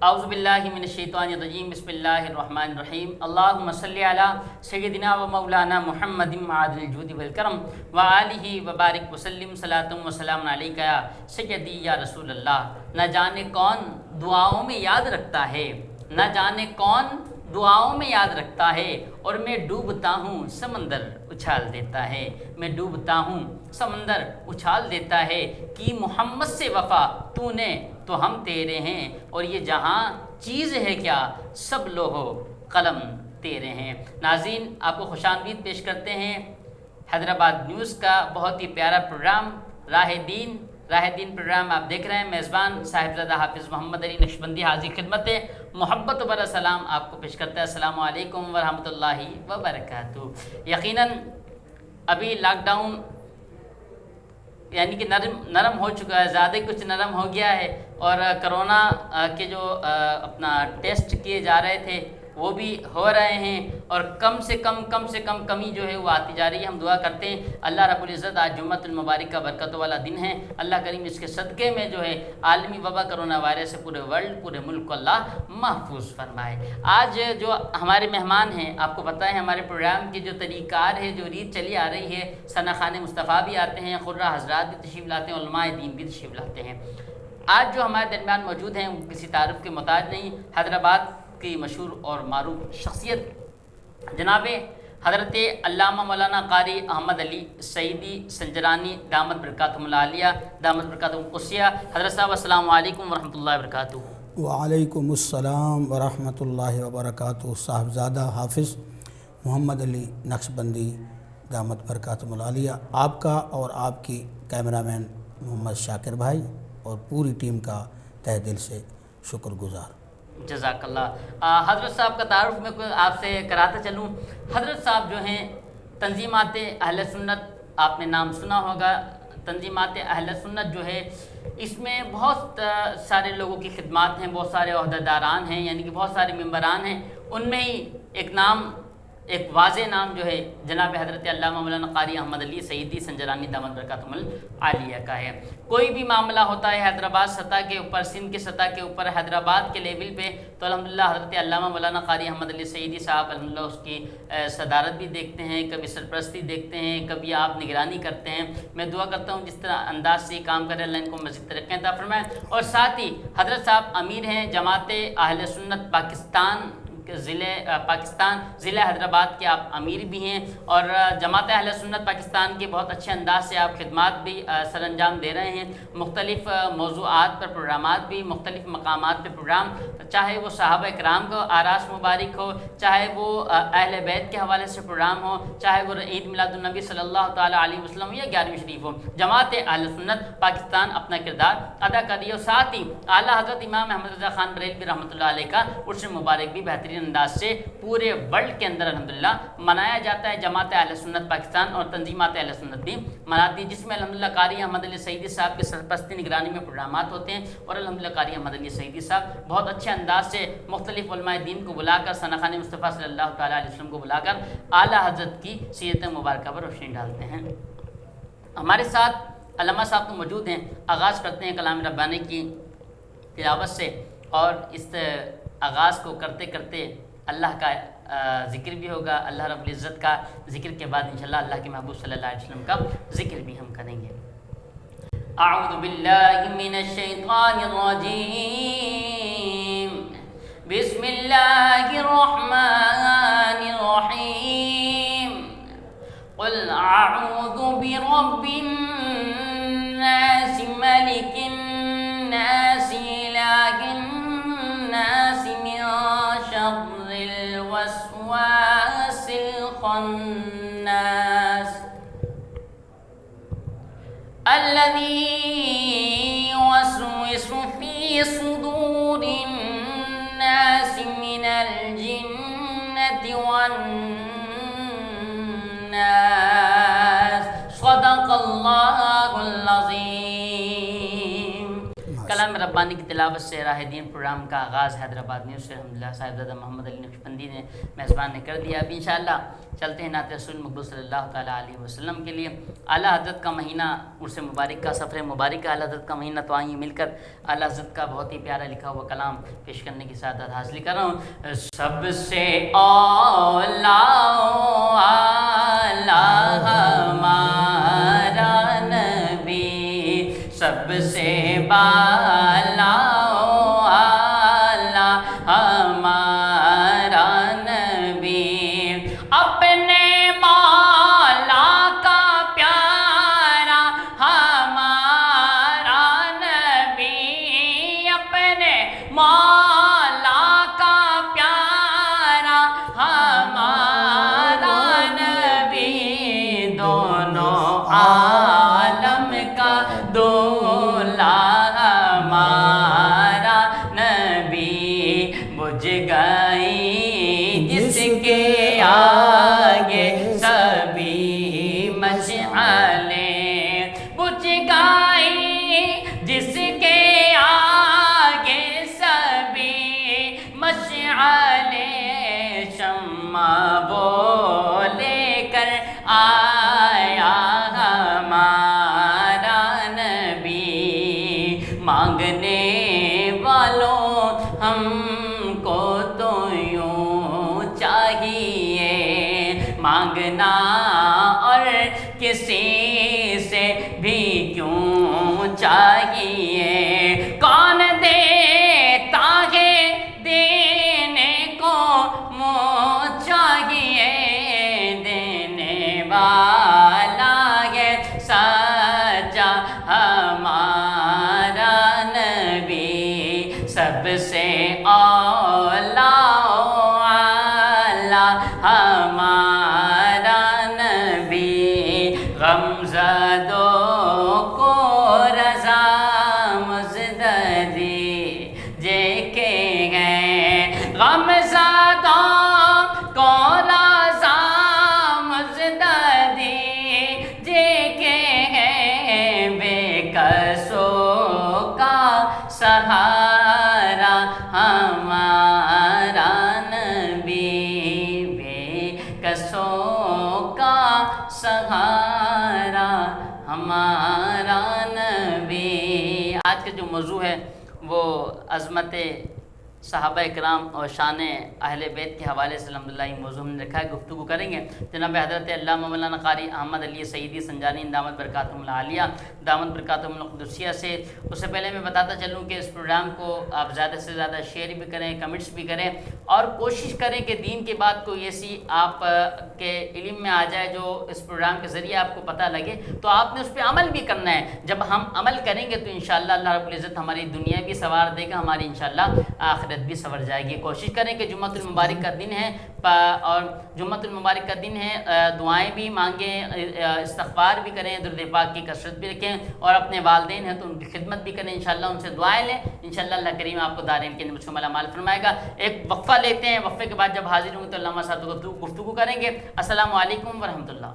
اعوذ باللہ من الشیطان الرجیم، بسم اللہ الرحمن الرحیم۔ اللہم صلی علی سیدنا و مولانا محمد معادل الجود والکرم وآلہ وبارک وسلم صلاۃ و سلام علیک یا سیدی یا رسول اللہ۔ نہ جانے کون دعاؤں میں یاد رکھتا ہے، نہ جانے کون دعاؤں میں یاد رکھتا ہے، اور میں ڈوبتا ہوں سمندر اچھال دیتا ہے، میں ڈوبتا ہوں سمندر اچھال دیتا ہے، کہ محمد سے وفا تو نے تو ہم تیرے ہیں، اور یہ جہاں چیز ہے کیا سب لوح و قلم تیرے ہیں۔ ناظرین، آپ کو خوش آمدید پیش کرتے ہیں حیدرآباد نیوز کا بہت ہی پیارا پروگرام راہ دین پروگرام آپ دیکھ رہے ہیں۔ میزبان صاحبزادہ حافظ محمد علی نقشبندی حاضر خدمت ہے، محبت و برا سلام آپ کو پیش کرتا ہے۔ السلام علیکم ورحمۃ اللہ وبرکاتہ۔ یقیناً ابھی لاک ڈاؤن یعنی کہ نرم ہو چکا ہے، زیادہ کچھ نرم ہو گیا ہے، اور کرونا کے جو اپنا ٹیسٹ کیے جا رہے تھے وہ بھی ہو رہے ہیں، اور کم سے کم کمی جو ہے وہ آتی جا رہی ہے۔ ہم دعا کرتے ہیں اللہ رب العزت، آج جمعۃ المبارک کا برکتوں والا دن ہے، اللہ کریم اس کے صدقے میں جو ہے عالمی وبا کرونا وائرس سے پورے ورلڈ پورے ملک کو اللہ محفوظ فرمائے۔ آج جو ہمارے مہمان ہیں، آپ کو پتہ ہے ہمارے پروگرام کی جو طریقہ کار ہے، جو ریت چلی آ رہی ہے، ثنا خان مصطفیٰ بھی آتے ہیں، قرہ حضرات بھی تشریف لاتے ہیں، علماء دین بھی تشریف لاتے ہیں۔ آج جو ہمارے درمیان موجود ہیں وہ کسی تعارف کے محتاج نہیں، حیدرآباد کی مشہور اور معروف شخصیت جناب حضرت علامہ مولانا قاری احمد علی سعیدی سنجرانی دامت برکاتہم العالیہ دامت برکاتہم القدسیہ۔ حضرت صاحب السلام علیکم ورحمۃ اللہ وبرکاتہ۔ وعلیکم السلام ورحمۃ اللہ وبرکاتہ۔ صاحبزادہ حافظ محمد علی نقشبندی دامت برکاتہم العالیہ، آپ کا اور آپ کی کیمرہ مین محمد شاکر بھائی اور پوری ٹیم کا تہ دل سے شکر گزار۔ جزاک اللہ۔ حضرت صاحب کا تعارف میں آپ سے کراتا چلوں۔ حضرت صاحب جو ہیں تنظیمات اہل سنت، آپ نے نام سنا ہوگا، تنظیمات اہل سنت جو ہے اس میں بہت سارے لوگوں کی خدمات ہیں، بہت سارے عہدیداران ہیں، یعنی کہ بہت سارے ممبران ہیں۔ ان میں ہی ایک واضح نام جو ہے جناب حضرت علامہ مولانا قاری احمد علی سعیدی سنجرانی دامت برکاتہم العالیہ کا ہے۔ کوئی بھی معاملہ ہوتا ہے حیدرآباد سطح کے اوپر، سندھ کے سطح کے اوپر، حیدرآباد کے لیول پہ، تو الحمدللہ حضرت علامہ مولانا قاری احمد علی سعیدی صاحب الحمدللہ اس کی صدارت بھی دیکھتے ہیں، کبھی سرپرستی دیکھتے ہیں، کبھی آپ نگرانی کرتے ہیں۔ میں دعا کرتا ہوں جس طرح انداز سے کام کرے اللہ ان کو مزید ترقی عطا فرمائے۔ اور ساتھ ہی حضرت صاحب امیر ہیں جماعت اہل سنت پاکستان ضلع حیدرآباد کے، آپ امیر بھی ہیں، اور جماعت اہل سنت پاکستان کے بہت اچھے انداز سے آپ خدمات بھی سر انجام دے رہے ہیں۔ مختلف موضوعات پر پروگرامات بھی، مختلف مقامات پہ پروگرام، چاہے وہ صحابہ کرام کو آراس مبارک ہو، چاہے وہ اہل بیت کے حوالے سے پروگرام ہو، چاہے وہ عید میلاد النبی صلی اللہ تعالیٰ علیہ وسلم یا 11ویں شریف ہو، جماعت اہل سنت پاکستان اپنا کردار ادا کر رہی ہے۔ اور ساتھ ہی اعلیٰ حضرت امام احمد رضا خان بریلوی رحمۃ اللہ علیہ کا عرس مبارک بھی بہترین انداز سے پورے ورلڈ کے اندر الحمدللہ منایا جاتا ہے۔ جماعت اہل سنت پاکستان اور تنظیمات اہل سنت بھی مناتی ہے، جس میں الحمدللہ قاری احمد علی سعیدی صاحب کے سرپرستی نگرانی میں پروگرامات ہوتے ہیں، اور الحمدللہ قاری احمد علی سعیدی صاحب بہت اچھے انداز سے مختلف علماء دین کو بلا کر، ثنا خان مصطفیٰ صلی اللہ تعالیٰ علیہ وسلم کو بلا کر اعلیٰ حضرت کی سیرت مبارکہ پر روشنی ڈالتے ہیں۔ ہمارے ساتھ علامہ صاحب تو موجود ہیں۔ آغاز کرتے ہیں کلام ربانی کی تلاوت سے، اور اس آغاز کو کرتے کرتے اللہ کا ذکر بھی ہوگا، اللہ رب العزت کا ذکر کے بعد انشاءاللہ اللہ کے محبوب صلی اللہ علیہ وسلم کا ذکر بھی ہم کریں گے۔ اعوذ باللہ من الشیطان الرجیم، بسم اللہ الرحمن الرحیم، قل اعوذ برب الناس ملک الناس الہ الناس من شر الوسواس الخناس الذي يوسوس في صدور الناس من الجنة والناس۔ صدق اللہ العظیم۔ کلام ربانی کی تلاوت سے راہ دین پروگرام کا آغاز حیدرآباد نیوز سے الحمدللہ صاحبزادہ محمد علی نقشبندی نے میزبان نے کر دیا. اب انشاءاللہ چلتے ہیں نعت رسول مقبول صلی اللہ تعالیٰ علیہ وسلم کے لیے. اعلیٰ حضرت کا مہینہ عرس مبارک کا سفر مبارک کا اعلیٰ حضرت کا مہینہ، تو آئیں مل کر اعلیٰ حضرت کا بہت ہی پیارا لکھا ہوا کلام پیش کرنے کی سعادت حاصل کر رہا ہوں. سب سے اولا اعلیٰ ہمارا نبی، سب سے بالا اعلیٰ ہمارا نبی، اپنے مولا کا پیارا ہمارا نبی، اپنے مولا کا پیارا ہمارا نبی، دونوں عالم کا دولا ہمارا نبی، بجھ گئی جس کے آگے سبھی مشعلیں، بجھ گئی جس کے آگے سبھی مشعلیں، شمع وہ لے کر آیا ہمارا نبی، مانگنے والوں ہم کو تو یوں چاہیے مانگنا، اور کسی سے بھی کیوں چاہیے، کون دیتا ہے دینے کو منہ چاہیے، دینے والا ہے سچا ہمارا نبی، سب سے اولا اعلیٰ ہمارا نبی، غمزدوں کو رضا مزددی جے کے ہیں، غمزدوں کو رضا مزددی جے کے ہیں، بے کسوں کا سہارا ہمارا نبی، بے کسوں کا سہارا ہمارا نبی. آج کا جو موضوع ہے وہ عظمت صحابہ اکرام اور شان اہل بیت کے حوالے سے الحمدللہ یہ موضوع ہم نے رکھا ہے، گفتگو کریں گے. جناب حضرت علامہ مولانا قاری احمد علی سعیدی سنجانی دامت برکاتہم العالیہ دامت برکاتہم القدسیہ سے. اس سے پہلے میں بتاتا چلوں کہ اس پروگرام کو آپ زیادہ سے زیادہ شیئر بھی کریں، کمنٹس بھی کریں، اور کوشش کریں کہ دین کی بات کوئی ایسی آپ کے علم میں آ جائے جو اس پروگرام کے ذریعے آپ کو پتہ لگے، تو آپ نے اس پہ عمل بھی کرنا ہے. جب ہم عمل کریں گے تو انشاءاللہ اللہ رب العزت ہماری دنیا بھی سنوار دے گا، ہماری انشاءاللہ آخرت بھی سنور جائے گی. کوشش کریں کہ جمعۃ المبارک کا دن ہے، اور جمعۃ المبارک کا دن ہے، دعائیں بھی مانگیں، استغفار بھی کریں، درود پاک کی کثرت بھی رکھیں، اور اپنے والدین ہیں تو ان کی خدمت بھی کریں، انشاءاللہ ان سے دعائیں لیں. انشاءاللہ اللہ کریم آپ کو دارین کے نعمت سے مالا فرمائے گا. ایک وقفہ لیتے ہیں، وقفے کے بعد جب حاضر ہوں گے تو علامہ صاحب گفتگو کریں گے. السلام علیکم ورحمۃ اللہ.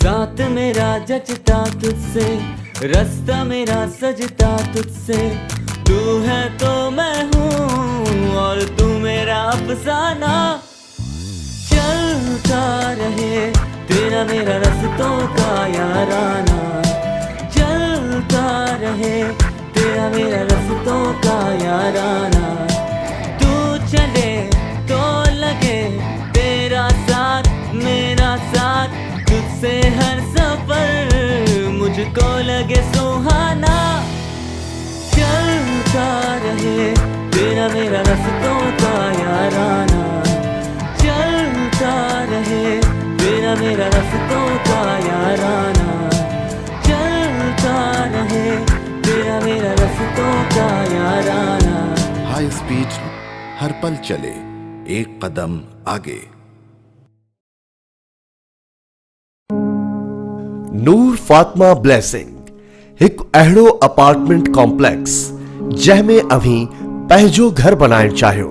ذات میرا جچتا تجھ سے، رستہ میرا سجتا تجھ سے، تو ہے تو میں ہوں اور تو میرا افسانہ، چلتا رہے تیرا میرا رستوں کا یارانہ، چلتا رہے تیرا میرا رستوں کا یارانہ، تو چلے تو لگے تیرا ساتھ میرا ساتھ، تجھ سے ہر سفر مجھ کو لگے سہانا، چلتا رہے تیرا میرا رستوں کا یارانہ، چلتا رہے تیرا میرا رستوں کا یارانہ، چلتا رہے تیرا میرا رستوں کا یارانہ. ہائی اسپیڈ ہر پل چلے ایک قدم آگے. نور فاطمہ بلیسنگ ایک اہڑو اپارٹمنٹ کمپلیکس جہ میں اویں پہجو گھر بنائن چاہیو.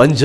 5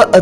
2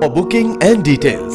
For booking and details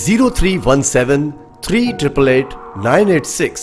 0317388986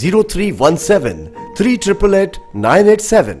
0317388987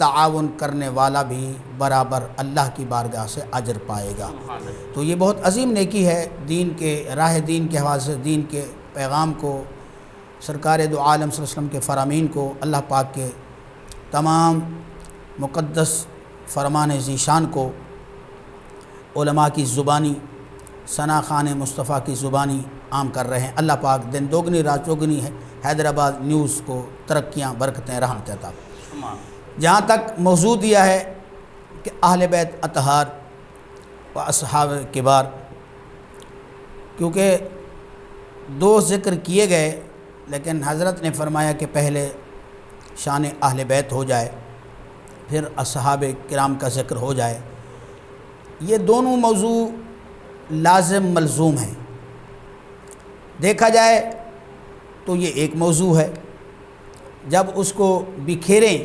تعاون کرنے والا بھی برابر اللہ کی بارگاہ سے اجر پائے گا۔ تو یہ بہت عظیم نیکی ہے، دین کے راہ دین کے حوالے سے دین کے پیغام کو، سرکار دو عالم صلی اللہ علیہ وسلم کے فرامین کو، اللہ پاک کے تمام مقدس فرمان ذیشان کو علماء کی زبانی، ثنا خان مصطفیٰ کی زبانی عام کر رہے ہیں۔ اللہ پاک دن دوگنی رات چوگنی ہے حیدرآباد نیوز کو ترقیاں، برکتیں، رحمتیں عطا۔ جہاں تک موضوع دیا ہے کہ اہل بیت اطہار و اصحاب کبار، کیونکہ دو ذکر کیے گئے لیکن حضرت نے فرمایا کہ پہلے شان اہل بیت ہو جائے پھر اصحاب کرام کا ذکر ہو جائے۔ یہ دونوں موضوع لازم ملزوم ہیں، دیکھا جائے تو یہ ایک موضوع ہے، جب اس کو بکھیریں،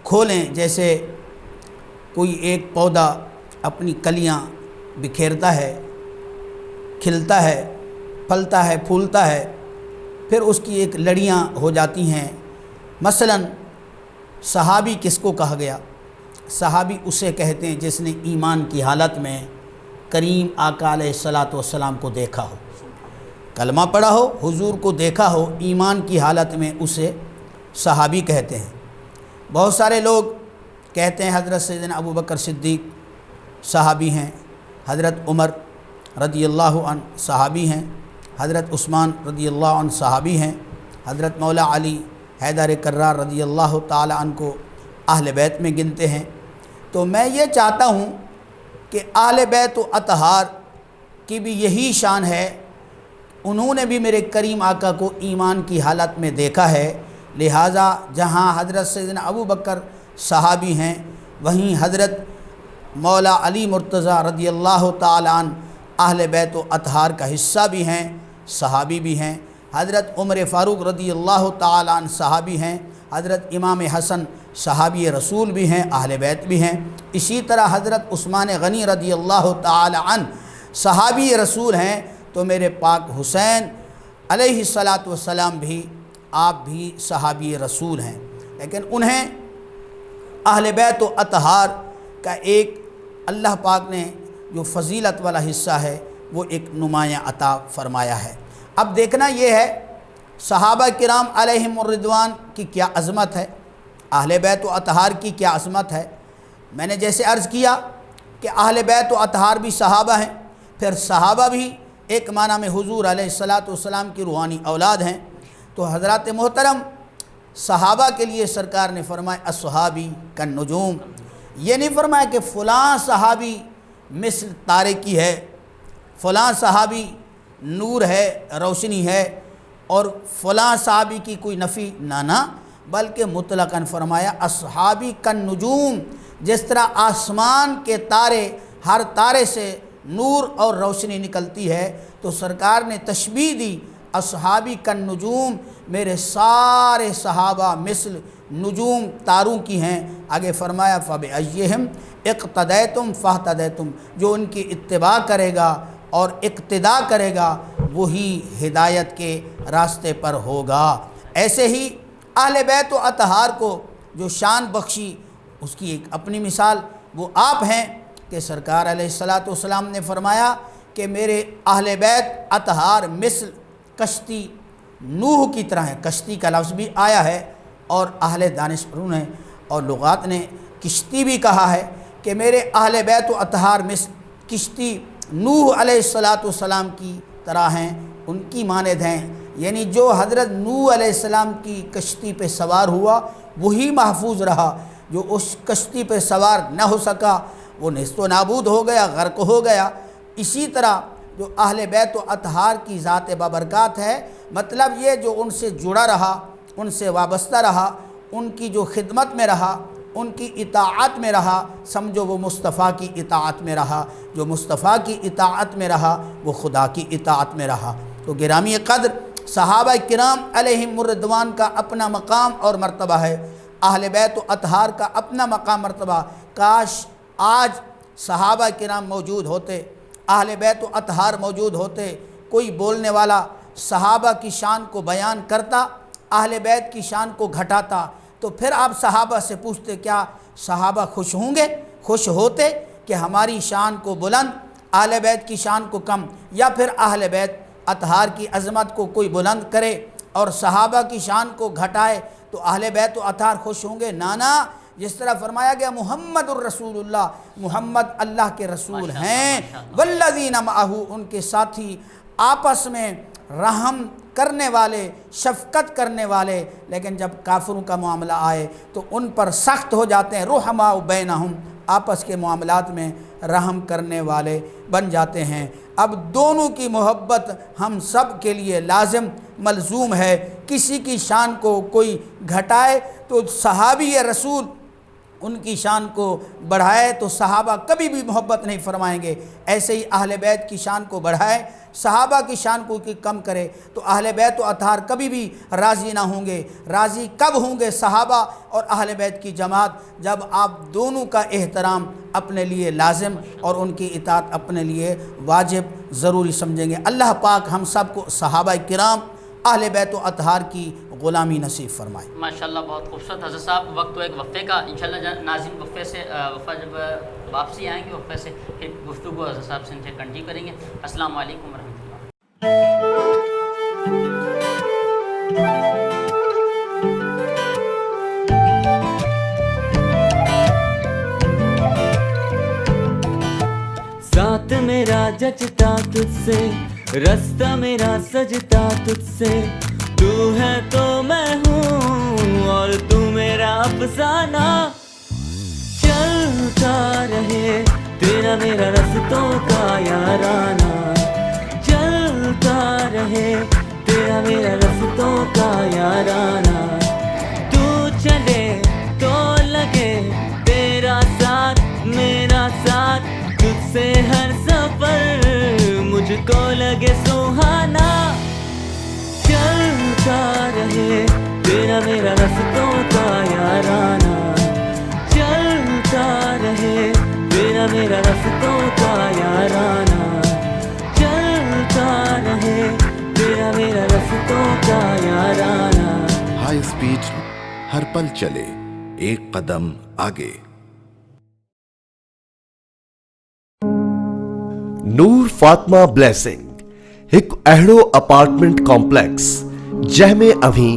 کھولیں، جیسے کوئی ایک پودا اپنی کلیاں بکھیرتا ہے، کھلتا ہے، پھلتا ہے، پھولتا ہے، پھر اس کی ایک لڑیاں ہو جاتی ہیں۔ مثلاً صحابی کس کو کہا گیا؟ صحابی اسے کہتے ہیں جس نے ایمان کی حالت میں کریم آقا علیہ الصلاۃ والسلام کو دیکھا ہو، کلمہ پڑھا ہو، حضور کو دیکھا ہو، ایمان کی حالت میں اسے صحابی کہتے ہیں۔ بہت سارے لوگ کہتے ہیں حضرت سیدنا ابو بکر صدیق صحابی ہیں، حضرت عمر رضی اللہ عنہ صحابی ہیں، حضرت عثمان رضی اللہ عنہ صحابی ہیں، حضرت مولا علی حیدر کرار رضی اللہ تعالی عنہ کو اہل بیت میں گنتے ہیں۔ تو میں یہ چاہتا ہوں کہ اہل بیت و اطہار کی بھی یہی شان ہے، انہوں نے بھی میرے کریم آقا کو ایمان کی حالت میں دیکھا ہے، لہٰذا جہاں حضرت سیدنا ابو بکر صحابی ہیں وہیں حضرت مولا علی مرتضیٰ رضی اللہ تعالی عنہ اہل بیت و اطہار کا حصہ بھی ہیں، صحابی بھی ہیں، حضرت عمر فاروق رضی اللہ تعالی عنہ صحابی ہیں، حضرت امام حسن صحابی رسول بھی ہیں، اہل بیت بھی ہیں، اسی طرح حضرت عثمان غنی رضی اللہ تعالی عنہ صحابی رسول ہیں۔ تو میرے پاک حسین علیہ الصلاۃ والسلام بھی، آپ بھی صحابی رسول ہیں، لیکن انہیں اہل بیت و اطہار کا ایک اللہ پاک نے جو فضیلت والا حصہ ہے وہ ایک نمایاں عطا فرمایا ہے۔ اب دیکھنا یہ ہے صحابہ کرام علیہم الرضوان کی کیا عظمت ہے، اہل بیت و اطہار کی کیا عظمت ہے۔ میں نے جیسے عرض کیا کہ اہل بیت و اطہار بھی صحابہ ہیں، پھر صحابہ بھی ایک معنی میں حضور علیہ الصلاۃ والسلام کی روحانی اولاد ہیں۔ تو حضرات محترم، صحابہ کے لیے سرکار نے فرمایا اصحابی کالنجوم، یہ نہیں فرمایا کہ فلاں صحابی مثل تارے کی ہے، فلاں صحابی نور ہے، روشنی ہے، اور فلاں صحابی کی کوئی نفی نہ، بلکہ مطلقاً فرمایا اصحابی کالنجوم، جس طرح آسمان کے تارے، ہر تارے سے نور اور روشنی نکلتی ہے، تو سرکار نے تشبیہ دی اصحابی کالنجوم، میرے سارے صحابہ مثل نجوم تاروں کی ہیں۔ آگے فرمایا فَبِأَيِّهِمْ اقتدیتم فاہتدیتم، جو ان کی اتباع کرے گا اور اقتداء کرے گا وہی ہدایت کے راستے پر ہوگا۔ ایسے ہی اہل بیت و اطہار کو جو شان بخشی، اس کی ایک اپنی مثال وہ آپ ہیں کہ سرکار علیہ الصلاۃ والسلام نے فرمایا کہ میرے اہل بیت اطہار مثل کشتی نوح کی طرح ہے۔ کشتی کا لفظ بھی آیا ہے اور اہل دانشوروں نے اور لغات نے کشتی بھی کہا ہے کہ میرے اہل بیت و اطہار مثل کشتی نوح علیہ الصلاۃ والسلام کی طرح ہیں، ان کی مانند ہیں، یعنی جو حضرت نوح علیہ السلام کی کشتی پہ سوار ہوا وہی محفوظ رہا، جو اس کشتی پہ سوار نہ ہو سکا وہ نیست و نابود ہو گیا، غرق ہو گیا۔ اسی طرح جو اہل بیت و اطہار کی ذات بابرکات ہے، مطلب یہ جو ان سے جڑا رہا، ان سے وابستہ رہا، ان کی جو خدمت میں رہا، ان کی اطاعت میں رہا، سمجھو وہ مصطفیٰ کی اطاعت میں رہا، جو مصطفیٰ کی اطاعت میں رہا وہ خدا کی اطاعت میں رہا۔ تو گرامی قدر صحابہ کرام علیہم الرضوان کا اپنا مقام اور مرتبہ ہے، اہل بیت و اطہار کا اپنا مقام مرتبہ۔ کاش آج صحابہ کرام موجود ہوتے، اہل بیت و اطہار موجود ہوتے، کوئی بولنے والا صحابہ کی شان کو بیان کرتا، اہل بیت کی شان کو گھٹاتا، تو پھر آپ صحابہ سے پوچھتے کیا صحابہ خوش ہوں گے، خوش ہوتے کہ ہماری شان کو بلند، اہل بیت کی شان کو کم، یا پھر اہل بیت اطہار کی عظمت کو کوئی بلند کرے اور صحابہ کی شان کو گھٹائے تو اہل بیت و اطہار خوش ہوں گے؟ نانا، جس طرح فرمایا گیا محمد الرسول اللہ، محمد اللہ کے رسول ہیں، والذین معہ، ان کے ساتھی آپس میں رحم کرنے والے، شفقت کرنے والے، لیکن جب کافروں کا معاملہ آئے تو ان پر سخت ہو جاتے ہیں، رحماء بینہم، آپس کے معاملات میں رحم کرنے والے بن جاتے ہیں۔ اب دونوں کی محبت ہم سب کے لیے لازم ملزوم ہے، کسی کی شان کو کوئی گھٹائے تو صحابی رسول ان کی شان کو بڑھائے تو صحابہ کبھی بھی محبت نہیں فرمائیں گے، ایسے ہی اہل بیت کی شان کو بڑھائے، صحابہ کی شان کو کم کرے تو اہل بیت و اطہار کبھی بھی راضی نہ ہوں گے۔ راضی کب ہوں گے صحابہ اور اہل بیت کی جماعت؟ جب آپ دونوں کا احترام اپنے لیے لازم اور ان کی اطاعت اپنے لیے واجب ضروری سمجھیں گے۔ اللہ پاک ہم سب کو صحابہ کرام اہل بیت و اطہار کی غلامی نصیب فرمائے۔ ماشاءاللہ، بہت خوبصورت حضرت صاحب۔ وقت تو ایک وقفے کا، انشاءاللہ ناظرین وقفہ جب واپسی آئیں گے وقفے سے پھر گفتگو حضرت صاحب سے ان سے کنٹینیو کریں گے۔ السلام علیکم ورحمۃ اللہ۔ ساتھ میرا جچتا تجھ سے، رستہ میرا سجتا تجھ سے، تو ہے تو میں ہوں اور تو میرا افسانہ، چلتا رہے تیرا میرا رستوں کا یارانہ، چلتا رہے تیرا میرا رستوں کا یارانہ، تو چلے تو لگے تیرا ساتھ میرا ساتھ، تجھ سے ہر سفر مجھ کو لگے سہانا، چلتا رہے تیرا میرا رستوں کا یارانہ، چلتا رہے تیرا میرا رستوں کا یارانہ، چلتا رہے تیرا میرا رستوں کا یارانہ۔ ہائی اسپیڈ ہر پل چلے ایک قدم آگے۔ نور فاطمہ بلیسنگ ایک اہڑو اپارٹمنٹ کمپلیکس جہ میں اویں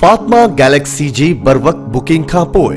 فاطمہ گیلیکسی جی بروقت بکنگ کھان پوءِ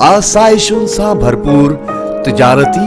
آسائشن سان بھرپور تجارتی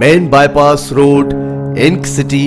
مین بائی پاس روڈ، انک سٹی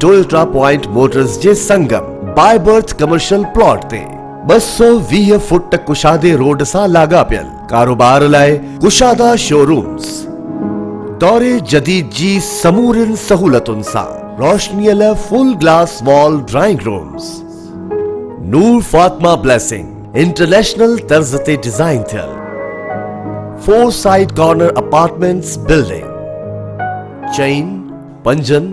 ٹویوٹا پوائنٹ موٹرز جے سنگم بائی برتھ کمرشل پلاٹ تے 220 فٹ کشادے روڈ سان لاڳاپيل کاروبار لائے کشادہ شو رومز، دورے جدید جی سمورن سہولتن سان روشنی ل full glass wall drawing rooms. Noor Fatima blessing international طرز تے design تھیل 4 side corner apartments building, چین، پنجن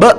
2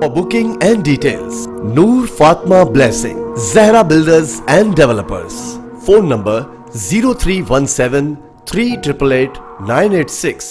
For booking and details, Noor Fatima Blessing, Zahra Builders and Developers. Phone number 0317 388 986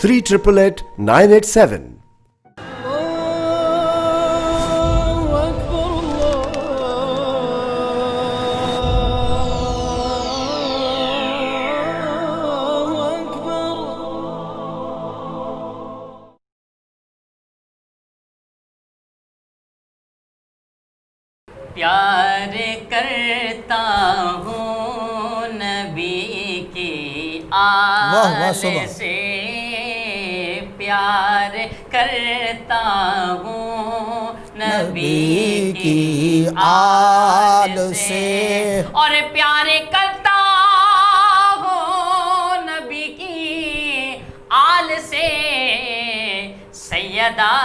388 987. پیار کرتا ہوں نبی کی آل سے، پیار کرتا ہوں نبی کی آل سے، اور پیارے کرتا ہوں نبی کی آل سے، سیدہ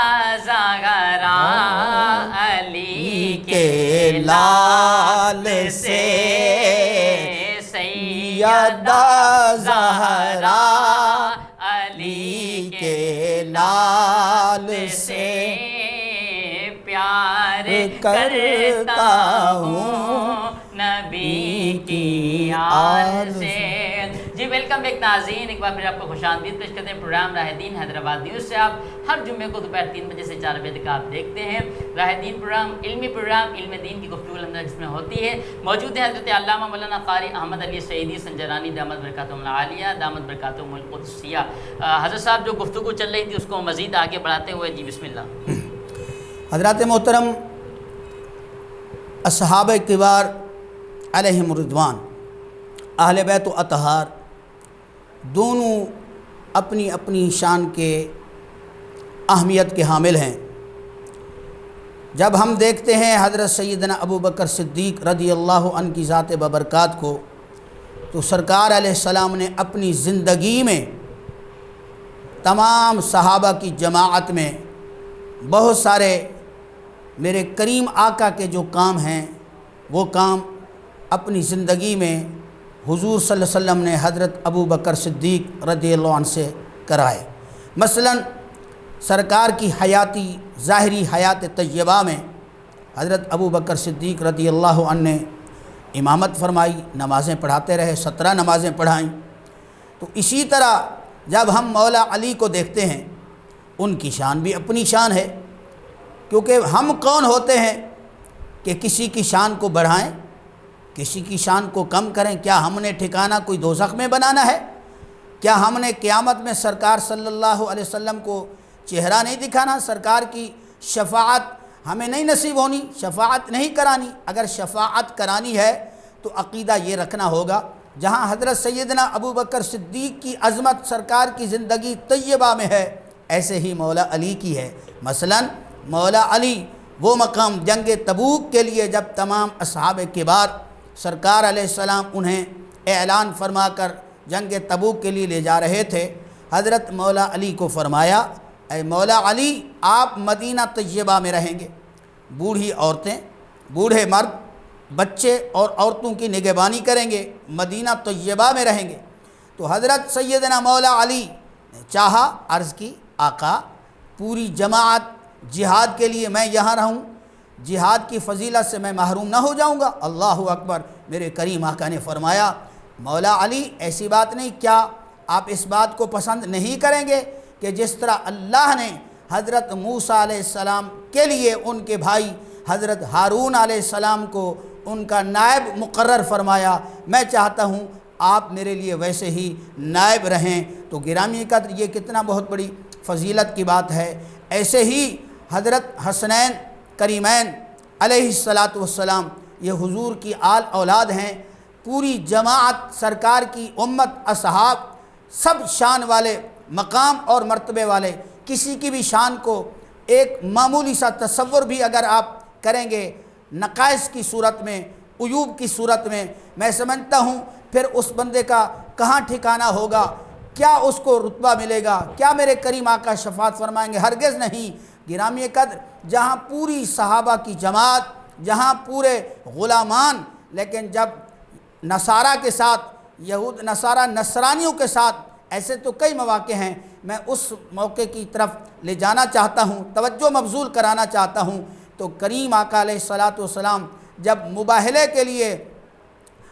زہرا علی کے لال سے، سیدہ زہرا علی کے لال سے پیار کرتا ہوں نبی کی آل سے۔ جی ویلکم بیک ناظرین، ایک بار پھر آپ کو خوش آمدید پیش کرتے ہیں پروگرام راہ دین حیدرآباد نیوز سے۔ آپ ہر جمعے کو دوپہر 3 بجے سے 4 بجے تک آپ دیکھتے ہیں راہ دین پروگرام، علم دین کی گفتگو جس میں ہوتی ہے۔ موجود ہے حضرت علامہ مولانا قاری احمد علی سعیدی سنجرانی دامت برکاتہم العالیہ، دامت برکاتہم القدسیہ۔ حضرت صاحب جو گفتگو چل رہی تھی اس کو مزید آگے بڑھاتے ہوئے جی بسم اللہ۔ حضرات محترم، اصحاب کبار علیہم الرضوان، اہل بیت و اطہار، دونوں اپنی اپنی شان کے اہمیت کے حامل ہیں۔ جب ہم دیکھتے ہیں حضرت سیدنا ابو بکر صدیق رضی اللہ عنہ کی ذات ببرکات کو، تو سرکار علیہ السلام نے اپنی زندگی میں تمام صحابہ کی جماعت میں بہت سارے میرے کریم آقا کے جو کام ہیں وہ کام اپنی زندگی میں حضور صلی اللہ علیہ وسلم نے حضرت ابو بکر صدیق رضی اللہ عنہ سے کرائے۔ مثلا سرکار کی حیاتی ظاہری حیات طیبہ میں حضرت ابو بکر صدیق رضی اللہ عنہ نے امامت فرمائی، نمازیں پڑھاتے رہے، 17 نمازیں پڑھائیں۔ تو اسی طرح جب ہم مولا علی کو دیکھتے ہیں، ان کی شان بھی اپنی شان ہے، کیونکہ ہم کون ہوتے ہیں کہ کسی کی شان کو بڑھائیں، کسی کی شان کو کم کریں؟ کیا ہم نے ٹھکانہ کوئی دوزخ میں بنانا ہے؟ کیا ہم نے قیامت میں سرکار صلی اللہ علیہ وسلم کو چہرہ نہیں دکھانا؟ سرکار کی شفاعت ہمیں نہیں نصیب ہونی، شفاعت نہیں کرانی؟ اگر شفاعت کرانی ہے تو عقیدہ یہ رکھنا ہوگا، جہاں حضرت سیدنا ابو بکر صدیق کی عظمت سرکار کی زندگی طیبہ میں ہے، ایسے ہی مولا علی کی ہے۔ مثلا مولا علی وہ مقام جنگ تبوک کے لیے جب تمام اصحاب کبار سرکار علیہ السلام انہیں اعلان فرما کر جنگ تبوک کے لیے لے جا رہے تھے، حضرت مولا علی کو فرمایا، اے مولا علی آپ مدینہ طیبہ میں رہیں گے، بوڑھی عورتیں، بوڑھے مرد، بچے اور عورتوں کی نگہبانی کریں گے، مدینہ طیبہ میں رہیں گے۔ تو حضرت سیدنا مولا علی نے چاہا، عرض کی آقا پوری جماعت جہاد کے لیے میں یہاں رہوں، جہاد کی فضیلت سے میں محروم نہ ہو جاؤں گا؟ اللہ اکبر۔ میرے کریم آقا نے فرمایا، مولا علی ایسی بات نہیں، کیا آپ اس بات کو پسند نہیں کریں گے کہ جس طرح اللہ نے حضرت موسیٰ علیہ السلام کے لیے ان کے بھائی حضرت ہارون علیہ السلام کو ان کا نائب مقرر فرمایا، میں چاہتا ہوں آپ میرے لیے ویسے ہی نائب رہیں۔ تو گرامی قدر یہ کتنا بہت بڑی فضیلت کی بات ہے۔ ایسے ہی حضرت حسنین کریمین علیہ السلام، یہ حضور کی آل اولاد ہیں، پوری جماعت سرکار کی امت، اصحاب، سب شان والے، مقام اور مرتبے والے، کسی کی بھی شان کو ایک معمولی سا تصور بھی اگر آپ کریں گے نقائص کی صورت میں، عیوب کی صورت میں سمجھتا ہوں پھر اس بندے کا کہاں ٹھکانہ ہوگا، کیا اس کو رتبہ ملے گا، کیا میرے کریم آقا شفاعت فرمائیں گے؟ ہرگز نہیں۔ گرامی قدر جہاں پوری صحابہ کی جماعت، جہاں پورے غلامان، لیکن جب نصارہ کے ساتھ، یہود نصارہ نصرانیوں کے ساتھ، ایسے تو کئی مواقع ہیں، میں اس موقع کی طرف لے جانا چاہتا ہوں، توجہ مبذول کرانا چاہتا ہوں۔ تو کریم آقا علیہ السلام جب مباہلے کے لیے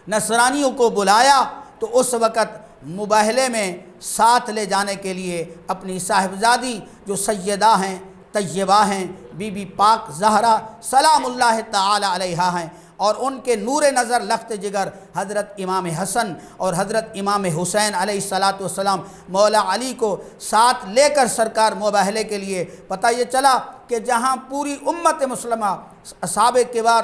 نصرانیوں کو بلایا تو اس وقت مباہلے میں ساتھ لے جانے کے لیے اپنی صاحبزادی جو سیدہ ہیں، طیبہ ہیں، بی بی پاک زہرا سلام اللہ تعالی علیہا ہیں، اور ان کے نور نظر لخت جگر حضرت امام حسن اور حضرت امام حسین علیہ السلام مولا علی کو ساتھ لے کر سرکار مباہلے کے لیے، پتہ یہ چلا کہ جہاں پوری امت مسلمہ، اصحاب کبار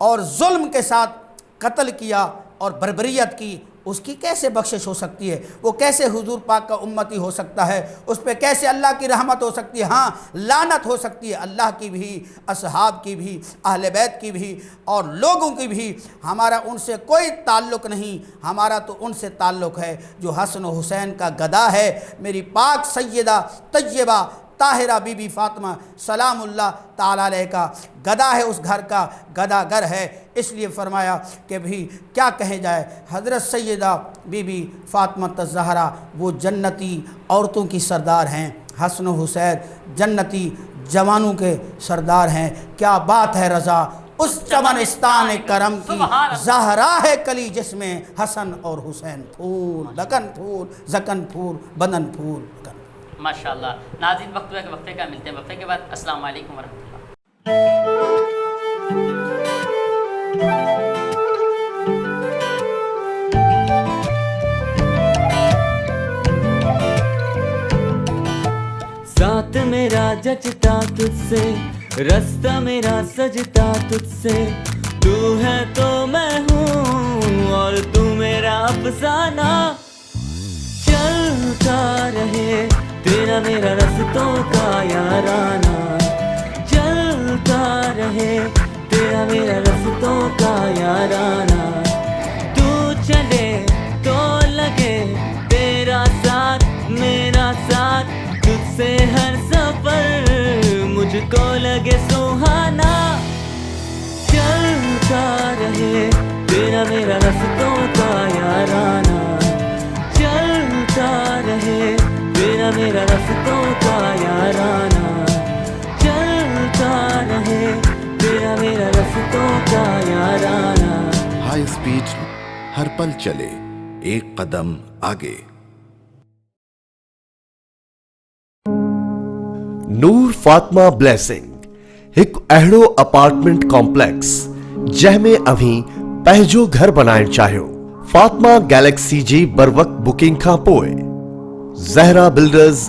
اور ظلم کے ساتھ قتل کیا اور بربریت کی، اس کی کیسے بخشش ہو سکتی ہے؟ وہ کیسے حضور پاک کا امتی ہو سکتا ہے؟ اس پہ کیسے اللہ کی رحمت ہو سکتی ہے؟ ہاں لعنت ہو سکتی ہے، اللہ کی بھی، اصحاب کی بھی، اہل بیت کی بھی، اور لوگوں کی بھی۔ ہمارا ان سے کوئی تعلق نہیں، ہمارا تو ان سے تعلق ہے جو حسن و حسین کا گدا ہے، میری پاک سیدہ طیبہ طاہرہ بی بی فاطمہ سلام اللہ تعالیٰ علیہ کا گدا ہے، اس گھر کا گدا گر ہے۔ اس لیے فرمایا کہ بھی کیا کہیں جائے، حضرت سیدہ بی بی فاطمہ الزہرا وہ جنتی عورتوں کی سردار ہیں، حسن و حسین جنتی جوانوں کے سردار ہیں۔ کیا بات ہے رضا اس چمنستان کرم کی، زہرا ہے کلی جس میں حسن اور حسین پھول، لگن پھول زکن پھول بدن پھول۔ ماشاءاللہ۔ ناظرین وقت ہوا کہ وقفے کا، ملتے ہیں وقفے کے بعد۔ السلام علیکم ورحمۃ اللہ۔ ساتھ میرا جچتا تجھ سے، رستہ میرا سجتا تجھ سے، تو ہے تو میں ہوں اور تو میرا افسانہ، چلتا رہے تیرا میرا رستوں کا یارانہ، چلتا رہے تیرا میرا رستوں کا یارانہ، تو چلے تو لگے تیرا ساتھ میرا ساتھ، تجھ سے ہر سفر مجھ کو لگے سہانا، چلتا رہے تیرا میرا رستوں کا یارانہ، چلتا رہے تیرا میرا رستوں کا یارانہ، چلتا رہے تیرا میرا رستوں کا یارانہ۔ ہائی اسپیڈ ہر پل چلے ایک قدم آگے۔ نور فاطمہ بلیسنگ ایک اہڑو اپارٹمنٹ کمپلیکس جہ میں اویں پہجو گھر بنائن چاہیو، فاطمہ گیلیکسی جی بروقت بکنگ کھان پوئے زہرا بلڈرز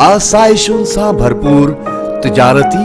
آسائشن سان بھرپور تجارتی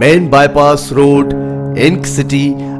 مین بائی پاس روڈ، انک سٹی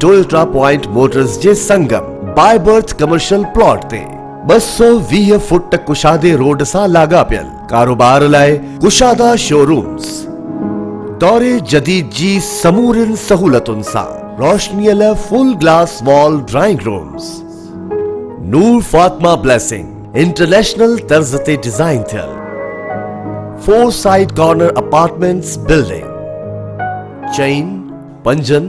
ٹویوٹا پوائنٹ موٹرز جے سنگم بائی برتھ کمرشل پلاٹ تے 220 فٹ کشادے روڈ سان لاگا پیل کاروبار لائے کشادہ شو رومز، دورے جدید جی سمورن سہولتن سان روشنی full glass wall drawing rooms. Noor Fatima blessing international طرز تے ڈیزائن تھل 4 سائڈ کارنر اپارٹمنٹس بلڈنگ، چین 5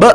2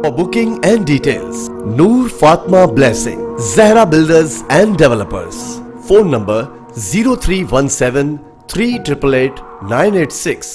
For booking and details, Noor Fatima Blessing, Zahra Builders and Developers. Phone number 0317 388 986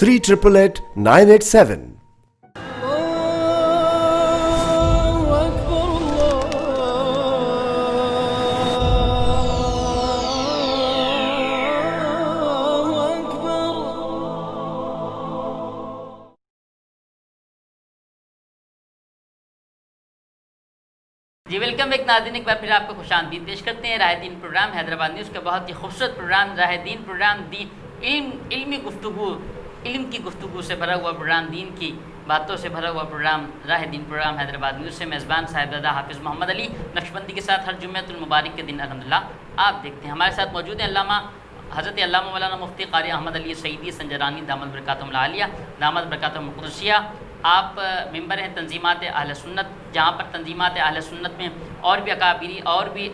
388 987। G welcome ایک ناظرین، ایک بار پھر آپ کو خوش آمدید پیش کرتے ہیں راہ دین پروگرام حیدرآباد نیوز کا بہت ہی خوبصورت پروگرام راہ دین پروگرام، علمی گفتگو، علم کی گفتگو سے بھرا ہوا پروگرام، دین کی باتوں سے بھرا ہوا پروگرام راہ دین پروگرام حیدرآباد نیوز سے میزبان صاحبزادہ حافظ محمد علی نقشبندی کے ساتھ ہر جمعۃ المبارک کے دن الحمدللہ آپ دیکھتے ہیں۔ ہمارے ساتھ موجود ہیں حضرت علامہ مولانا مفتی قاری احمد علی سعیدی سنجرانی دامت برکاتہم العالیہ، دامت برکاتہم القدسیہ۔ آپ ممبر ہیں تنظیمات اہل سنت، جہاں پر تنظیمات اہل سنت میں اور بھی اکابری اور بھی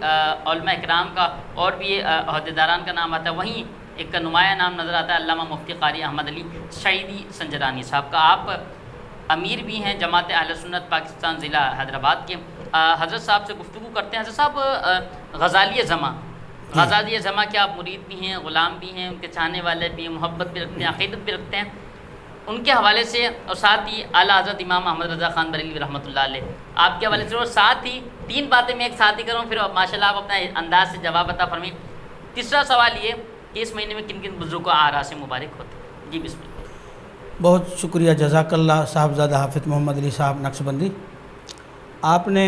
علماء اکرام کا اور بھی عہدیداران کا نام آتا ہے، وہیں ایک نمایاں نام نظر آتا ہے علامہ مفتی قاری احمد علی سعیدی سنجرانی صاحب کا۔ آپ امیر بھی ہیں جماعت اہل سنت پاکستان ضلع حیدرآباد کے، حضرت صاحب سے گفتگو کرتے ہیں۔ حضرت صاحب، غزالی زماں، غزالی زماں کے آپ مرید بھی ہیں، غلام بھی ہیں، ان کے چاہنے والے بھی ہیں، محبت بھی رکھتے ہیں، عقیدت بھی رکھتے ہیں، ان کے حوالے سے اور ساتھ ہی اعلیٰ حضرت امام احمد رضا خان بریلوی رحمۃ اللہ علیہ آپ کے حوالے سے، اور ساتھ ہی 3 باتیں میں ایک ساتھ ہی کروں، پھر ماشاء اللہ آپ اپنا انداز سے جواب عطا فرمائیں۔ تیسرا سوال یہ کہ اس مہینے میں کن کن بزرگوں کو آراس مبارک ہوتے ہیں؟ جی بسم اللہ۔ بہت شکریہ، جزاک اللہ صاحبزادہ حافظ محمد علی صاحب نقشبندی۔ آپ نے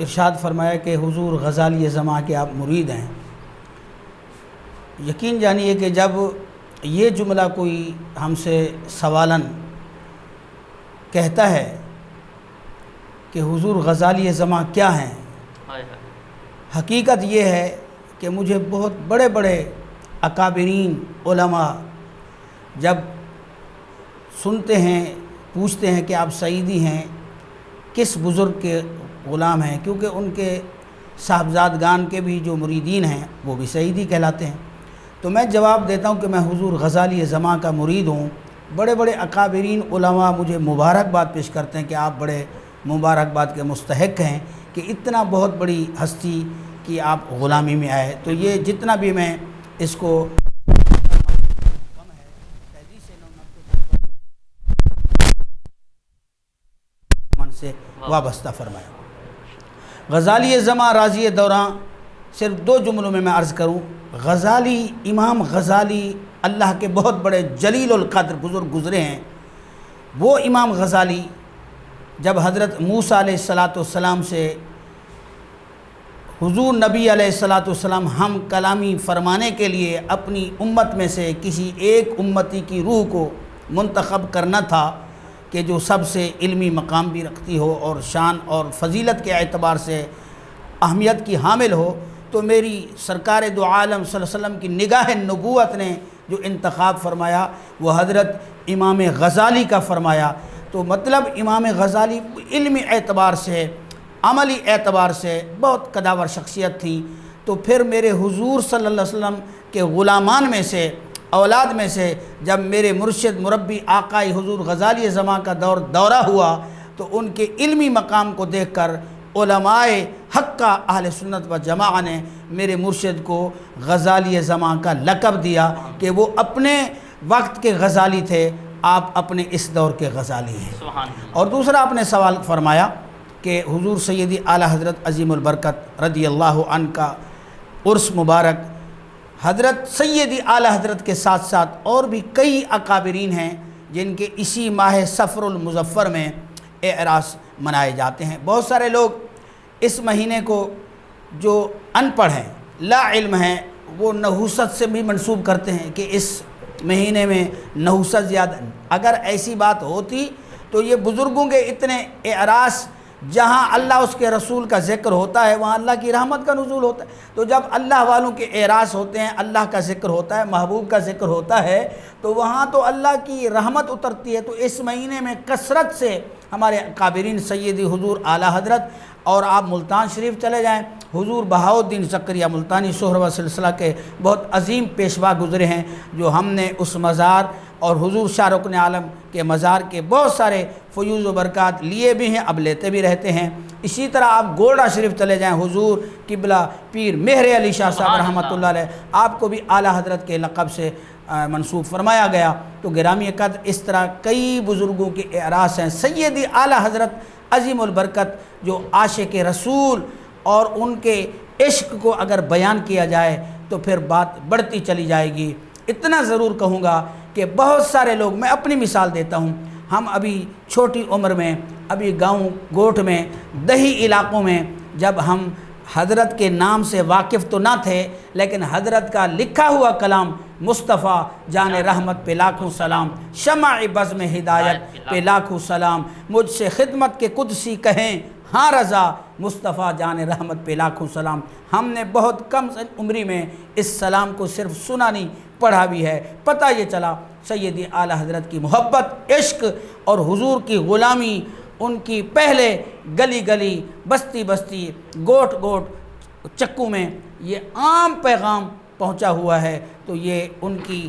ارشاد فرمایا کہ حضور غزالی زماں کے آپ مرید ہیں۔ یقین جانیے کہ جب یہ جملہ کوئی ہم سے سوالن کہتا ہے کہ حضور غزالی زماں کیا ہیں، حقیقت یہ ہے کہ مجھے بہت بڑے بڑے اکابرین علماء جب سنتے ہیں، پوچھتے ہیں کہ آپ سعیدی ہیں، کس بزرگ کے غلام ہیں، کیونکہ ان کے صاحبزادگان کے بھی جو مریدین ہیں وہ بھی سعیدی کہلاتے ہیں، تو میں جواب دیتا ہوں کہ میں حضور غزالی زماں کا مرید ہوں۔ بڑے بڑے اکابرین علماء مجھے مبارکباد پیش کرتے ہیں کہ آپ بڑے مبارکباد کے مستحق ہیں کہ اتنا بہت بڑی ہستی کی آپ غلامی میں آئے۔ تو یہ جتنا بھی میں اس کو سے وابستہ فرمایا۔ غزالی زماں راضی دوراں، صرف 2 جملوں میں عرض کروں، غزالی، امام غزالی اللہ کے بہت بڑے جلیل القدر بزرگ گزرے ہیں۔ وہ امام غزالی جب حضرت موسیٰ علیہ السلام سے حضور نبی علیہ السلام ہم کلامی فرمانے کے لیے اپنی امت میں سے کسی ایک امتی کی روح کو منتخب کرنا تھا کہ جو سب سے علمی مقام بھی رکھتی ہو اور شان اور فضیلت کے اعتبار سے اہمیت کی حامل ہو، تو میری سرکار دو عالم صلی اللہ علیہ وسلم کی نگاہ نبوت نے جو انتخاب فرمایا وہ حضرت امام غزالی کا فرمایا۔ تو مطلب امام غزالی علمی اعتبار سے، عملی اعتبار سے بہت قداور شخصیت تھی۔ تو پھر میرے حضور صلی اللہ علیہ وسلم کے غلامان میں سے، اولاد میں سے جب میرے مرشد مربی آقائی حضور غزالی زماں کا دورہ ہوا تو ان کے علمی مقام کو دیکھ کر علماء حقہ اہل سنت و جماعہ نے میرے مرشد کو غزالی زماں کا لقب دیا کہ وہ اپنے وقت کے غزالی تھے، آپ اپنے اس دور کے غزالی ہیں۔ اور دوسرا آپ نے سوال فرمایا کہ حضور سیدی اعلیٰ حضرت عظیم البرکت رضی اللہ عنہ کا عرس مبارک، حضرت سیدی اعلیٰ حضرت کے ساتھ ساتھ اور بھی کئی اکابرین ہیں جن کے اسی ماہ صفر المظفر میں اعراس منائے جاتے ہیں۔ بہت سارے لوگ اس مہینے کو جو ان پڑھ ہیں، لا علم ہیں، وہ نحوست سے بھی منسوب کرتے ہیں کہ اس مہینے میں نحوست زیادہ۔ اگر ایسی بات ہوتی تو یہ بزرگوں کے اتنے اعراس، جہاں اللہ اس کے رسول کا ذکر ہوتا ہے وہاں اللہ کی رحمت کا نزول ہوتا ہے۔ تو جب اللہ والوں کے اعراس ہوتے ہیں، اللہ کا ذکر ہوتا ہے، محبوب کا ذکر ہوتا ہے، تو وہاں تو اللہ کی رحمت اترتی ہے۔ تو اس مہینے میں کثرت سے ہمارے اکابرین سیدی حضور اعلیٰ حضرت، اور آپ ملتان شریف چلے جائیں، حضور بہاؤالدین زکریا ملتانی سہروردی سلسلہ کے بہت عظیم پیشوا گزرے ہیں، جو ہم نے اس مزار اور حضور شاہ رکن عالم کے مزار کے بہت سارے فیوز و برکات لیے بھی ہیں، اب لیتے بھی رہتے ہیں۔ اسی طرح آپ گولڈا شریف چلے جائیں، حضور قبلہ پیر مہر علی شاہ صاحب رحمۃ اللہ علیہ، آپ کو بھی اعلیٰ حضرت کے لقب سے منسوب فرمایا گیا۔ تو گرامی قدر اس طرح کئی بزرگوں کے اعراس ہیں۔ سیدی اعلیٰ حضرت عظیم البرکت جو عاشق رسول اور ان کے عشق کو اگر بیان کیا جائے تو پھر بات بڑھتی چلی جائے گی۔ اتنا ضرور کہوں گا کہ بہت سارے لوگ، میں اپنی مثال دیتا ہوں، ہم ابھی چھوٹی عمر میں، ابھی گاؤں گوٹھ میں، دیہی علاقوں میں جب ہم حضرت کے نام سے واقف تو نہ تھے، لیکن حضرت کا لکھا ہوا کلام مصطفیٰ جان رحمت پہ لاکھوں سلام، شمع بزم ہدایت پہ لاکھوں سلام، مجھ سے خدمت کے قدسی کہیں ہاں رضا، مصطفیٰ جان رحمت پہ لاکھوں سلام۔ ہم نے بہت کم عمری میں اس سلام کو صرف سنا نہیں، پڑھا بھی ہے۔ پتہ یہ چلا سیدی اعلیٰ حضرت کی محبت، عشق اور حضور کی غلامی ان کی پہلے گلی گلی، بستی بستی، گوٹ گوٹ، چکو میں یہ عام پیغام پہنچا ہوا ہے۔ تو یہ ان کی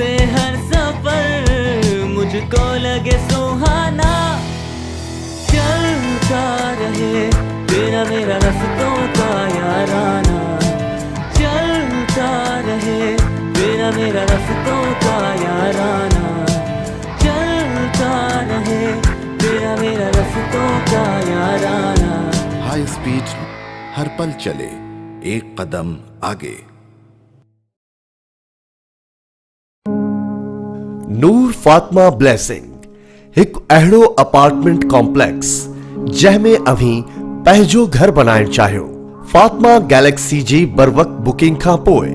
سے ہر سفر مجھ کو لگے سہانا. چلتا رہے تیرا میرا رستوں کا یارانہ, چلتا رہے تیرا میرا رستوں کا یارانہ, چلتا رہے تیرا میرا رستوں کا یارانہ. ہائی اسپیڈ ہر پل چلے ایک قدم آگے. نور فاطمہ بلیسنگ ایک اہڑو اپارٹمنٹ کمپلیکس جہ میں ابھی پہجو گھر بنائن چاہیو. فاطمہ گیلیکسی جی بروقت بکنگ کھا پوئے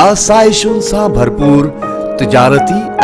آسائشن سان بھرپور تجارتی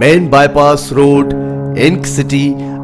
مین بائی پاس روڈ انک سٹی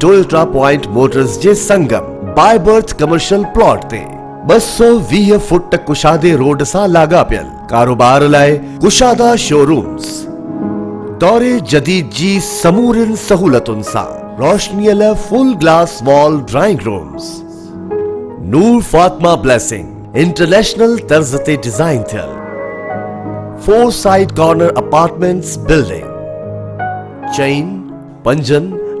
ٹویوٹا پوائنٹ موٹرز جے سنگم بائی برتھ کمرشل پلاٹ تے 220 فٹ کشادے روڈ سان لاگاپیل. کاروبار لائے کشادہ شو رومز دورے جدید جی سمورن سہولتن سان روشنی ل full glass wall drawing rooms. Noor Fatima blessing international طرز تے ڈیزائن تھل 4 سائڈ کارنر اپارٹمنٹس بلڈنگ چین 5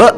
2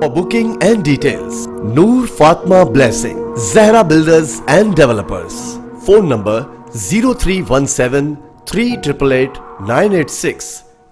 For booking and details, Noor Fatima Blessing, Zahra Builders and Developers. Phone number 0317 388 986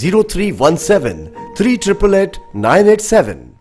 0317 388 987.